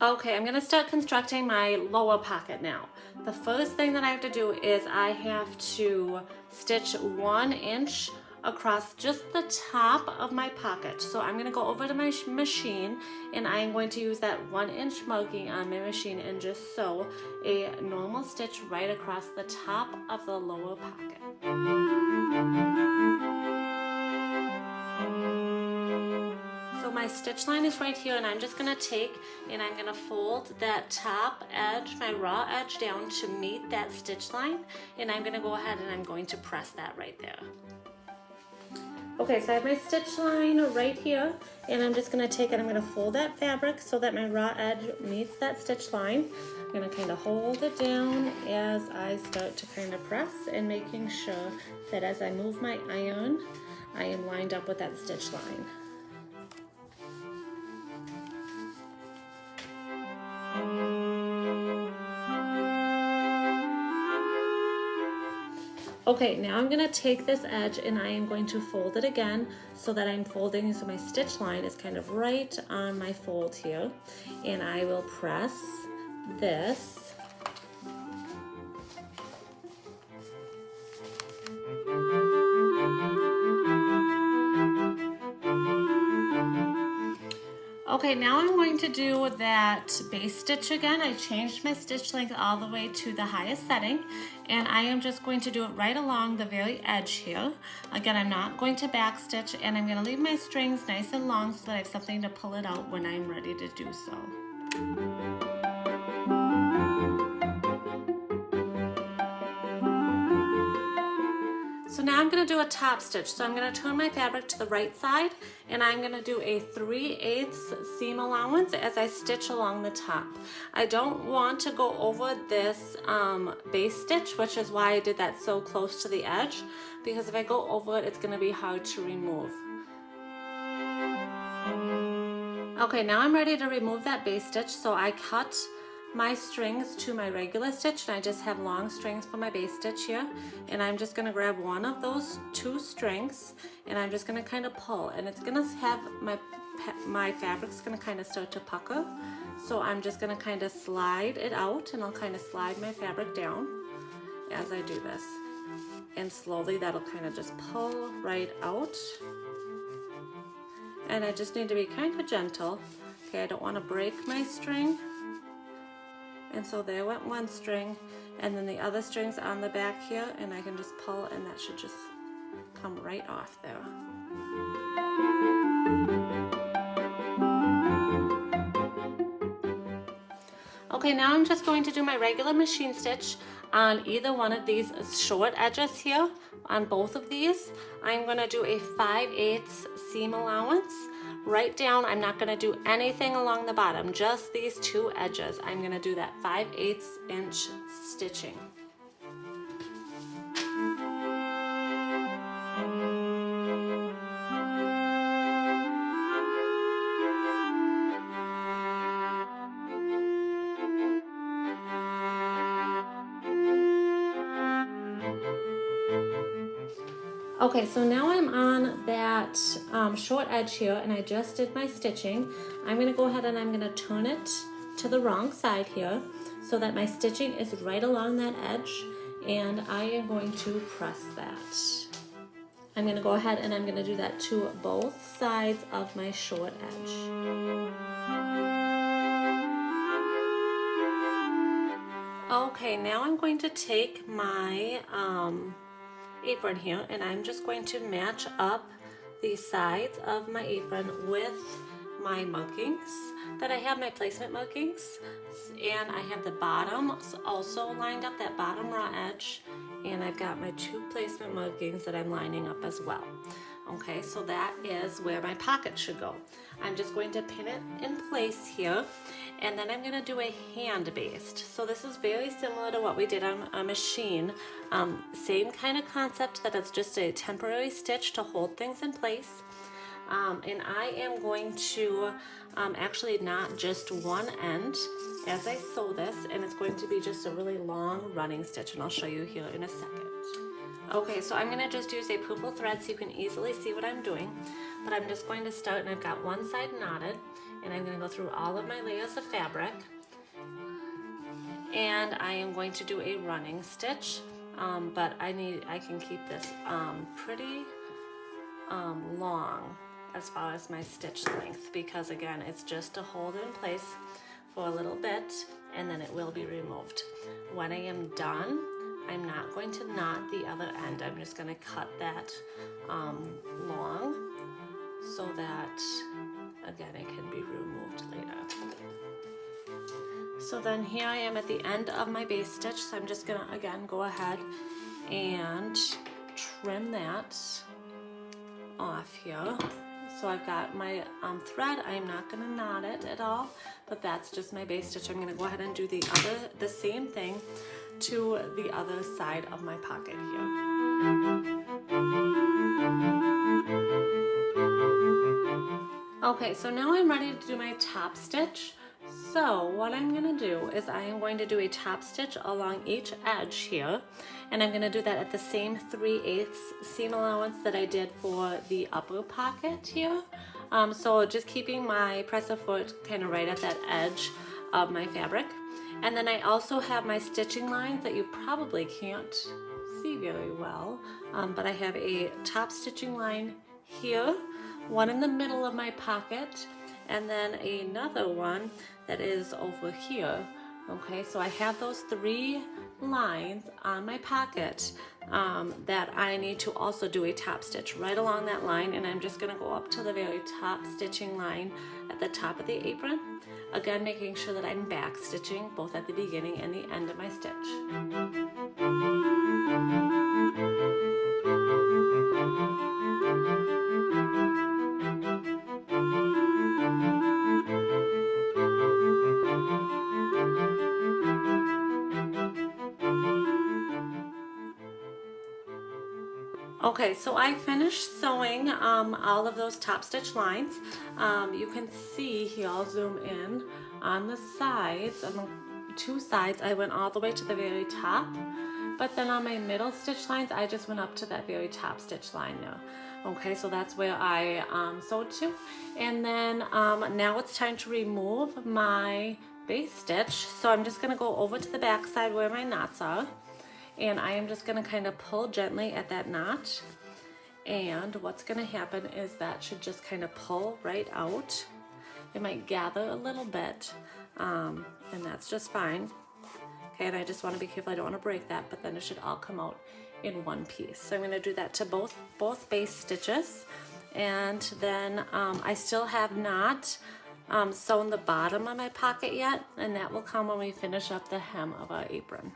Okay, I'm gonna start constructing my lower pocket now. The first thing that I have to do is I have to stitch 1 inch across just the top of my pocket. So I'm gonna go over to my machine and I'm going to use that 1 inch marking on my machine and just sew a normal stitch right across the top of the lower pocket. So my stitch line is right here, and I'm just gonna take and I'm gonna fold that top edge, my raw edge, down to meet that stitch line, and I'm gonna go ahead and I'm going to press that right there. Okay, so I have my stitch line right here, and I'm just gonna take and I'm gonna fold that fabric so that my raw edge meets that stitch line. I'm gonna kind of hold it down as I start to kind of press, and making sure that as I move my iron, I am lined up with that stitch line. Okay, now I'm gonna take this edge and I am going to fold it again so that I'm folding, so my stitch line is kind of right on my fold here, and I will press this. Okay, now I'm going to do that base stitch again. I changed my stitch length all the way to the highest setting, and I am just going to do it right along the very edge here. Again, I'm not going to back stitch, and I'm going to leave my strings nice and long so that I have something to pull it out when I'm ready to do so. So now I'm going to do a top stitch. So I'm going to turn my fabric to the right side, and I'm going to do a 3/8 seam allowance as I stitch along the top. I don't want to go over this base stitch, which is why I did that so close to the edge, because if I go over it, it's going to be hard to remove. Okay, now I'm ready to remove that base stitch, so I cut my strings to my regular stitch, and I just have long strings for my base stitch here, and I'm just going to grab one of those 2 strings, and I'm just going to kind of pull, and it's going to have my fabric's going to kind of start to pucker, so I'm just going to kind of slide it out, and I'll kind of slide my fabric down as I do this, and slowly that'll kind of just pull right out, and I just need to be kind of gentle. Okay, I don't want to break my string. And so there went one string, and then the other string's on the back here, and I can just pull, and that should just come right off there. Okay, now I'm just going to do my regular machine stitch on either one of these short edges here. On both of these, I'm going to do a 5/8 seam allowance. Right down, I'm not going to do anything along the bottom, just these 2 edges. I'm going to do that 5/8 inch stitching. Okay, so now I'm on that short edge here, and I just did my stitching. I'm going to go ahead and I'm going to turn it to the wrong side here so that my stitching is right along that edge, and I am going to press that. I'm going to go ahead and I'm going to do that to both sides of my short edge. Okay, now I'm going to take my apron here, and I'm just going to match up the sides of my apron with my markings that I have, my placement markings, and I have the bottom also lined up, that bottom raw edge, and I've got my 2 placement markings that I'm lining up as well. Okay, so that is where my pocket should go. I'm just going to pin it in place here, and then I'm going to do a hand based. So this is very similar to what we did on a machine. Same kind of concept, that it's just a temporary stitch to hold things in place. And I am going to actually knot just one end as I sew this, and it's going to be just a really long running stitch, and I'll show you here in a second. Okay, so I'm going to just use a purple thread so you can easily see what I'm doing. But I'm just going to start, and I've got one side knotted, and I'm going to go through all of my layers of fabric. And I am going to do a running stitch, but I can keep this pretty long as far as my stitch length, because again, it's just to hold it in place for a little bit and then it will be removed. When I am done, I'm not going to knot the other end. I'm just going to cut that long so that again it can be removed later. So then here I am at the end of my base stitch, so I'm just gonna again go ahead and trim that off here. So I've got my thread. I'm not gonna knot it at all, but that's just my base stitch. I'm gonna go ahead and do the same thing to the other side of my pocket here. Okay, so now I'm ready to do my top stitch. So what I'm going to do is I am going to do a top stitch along each edge here, and I'm going to do that at the same 3/8 seam allowance that I did for the upper pocket here. So just keeping my presser foot kind of right at that edge of my fabric. And then I also have my stitching lines that you probably can't see very well, but I have a top stitching line here, one in the middle of my pocket, and then another one that is over here. Okay, so I have those 3 lines on my pocket that I need to also do a top stitch right along that line, and I'm just going to go up to the very top stitching line at the top of the apron, again making sure that I'm back stitching both at the beginning and the end of my stitch. Okay, so I finished sewing all of those top stitch lines. You can see here, I'll zoom in on the sides, on the 2 sides, I went all the way to the very top, but then on my middle stitch lines, I just went up to that very top stitch line there. Okay, so that's where I sewed to. And then now it's time to remove my base stitch. So I'm just gonna go over to the back side where my knots are. And I am just going to kind of pull gently at that knot, and what's going to happen is that should just kind of pull right out. It might gather a little bit, and that's just fine. Okay, and I just want to be careful, I don't want to break that, but then it should all come out in one piece. So I'm going to do that to both base stitches, and then I still have not sewn the bottom of my pocket yet, and that will come when we finish up the hem of our apron.